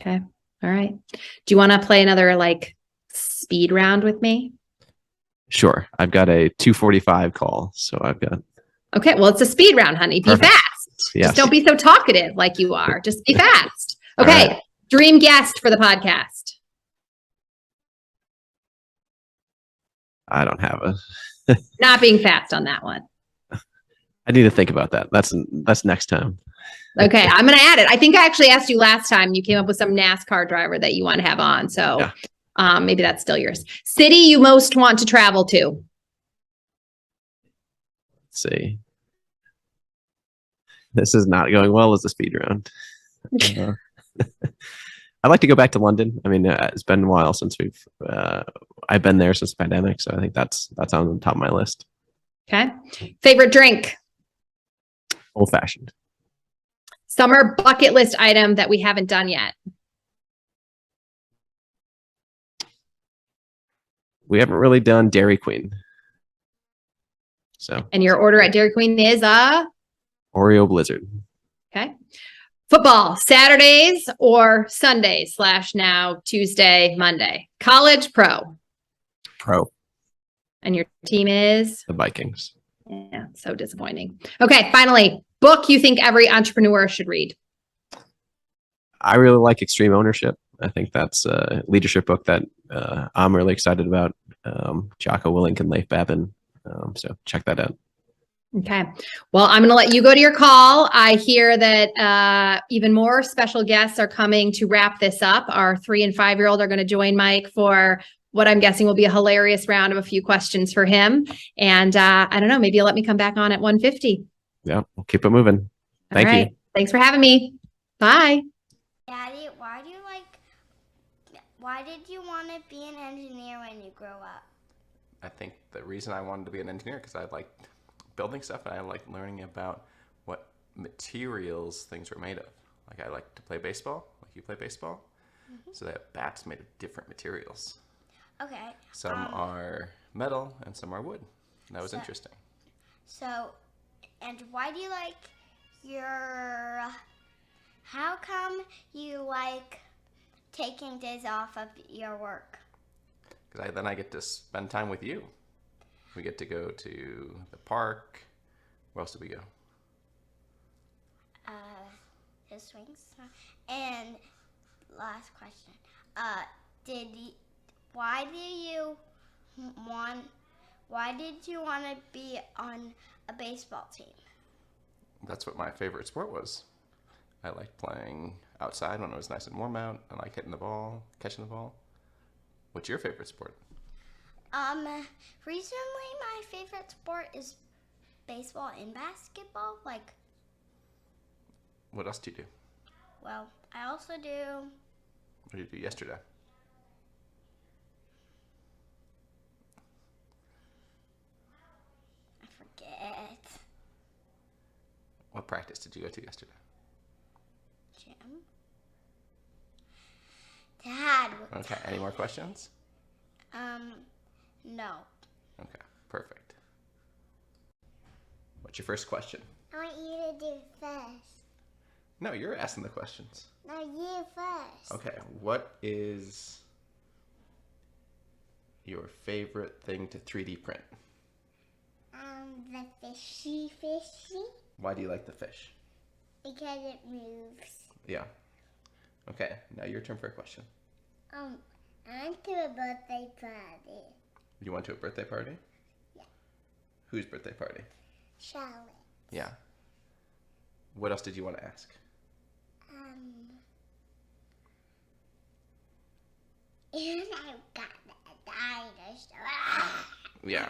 Okay. All right. Do you want to play another like speed round with me? Sure. I've got a 2:45 call, so I've got. Okay. Well, it's a speed round, honey. Be Perfect. fast. Yes. Just don't be so talkative like you are. Just be fast. Okay. Right. Dream guest for the podcast. I don't have a. Not being fast on that one. I need to think about that. That's next time. Okay, I'm going to add it. I think I actually asked you last time. You came up with some NASCAR driver that you want to have on. So maybe that's still yours. City you most want to travel to? Let's see. This is not going well as a speed round. I'd like to go back to London. I mean, it's been a while since I've been there since the pandemic. So I think that's on the top of my list. Okay. Favorite drink? Old fashioned. Summer bucket list item that we haven't done yet. We haven't really done Dairy Queen. So. And your order at Dairy Queen is a? Oreo Blizzard. Okay. Football, Saturdays or Sundays / now Tuesday, Monday? College, pro? Pro. And your team is? The Vikings. Yeah, so disappointing. Okay, finally, book you think every entrepreneur should read? I really like Extreme Ownership. I think that's a leadership book that I'm really excited about. Jocko Willink and Leif Babin. So check that out. Okay. Well, I'm going to let you go to your call. I hear that even more special guests are coming to wrap this up. Our 3- and 5-year-old are going to join Mike for what I'm guessing will be a hilarious round of a few questions for him. And I don't know, maybe you'll let me come back on at 1:50. Yeah, we'll keep it moving. Thank you. Thanks for having me. Bye. Daddy, why did you want to be an engineer when you grow up? I think the reason I wanted to be an engineer because I like building stuff and I like learning about what materials things were made of. Like I like to play baseball, like you play baseball. Mm-hmm. So that bats made of different materials. Okay. Some are metal and some are wood. And that was interesting. So, and why do you like how come you like taking days off of your work? Because then I get to spend time with you. We get to go to the park. Where else did we go? The swings. And last question. Why did you want to be on a baseball team? That's what my favorite sport was. I liked playing outside when it was nice and warm out. I liked hitting the ball, catching the ball. What's your favorite sport? Recently my favorite sport is baseball and basketball. Like, what else do you do? Well, I also do. What did you do yesterday? I forget. What practice did you go to yesterday? Gym. Dad. Okay, any more questions? No. Okay, perfect. What's your first question? I want you to do first. No, you're asking the questions. No, you first. Okay, what is your favorite thing to 3D print? The fishy. Why do you like the fish? Because it moves. Yeah. Okay, now your turn for a question. I went to a birthday party. You went to a birthday party? Yeah. Whose birthday party? Charlotte. Yeah. What else did you want to ask? And I got a dinosaur. Yeah.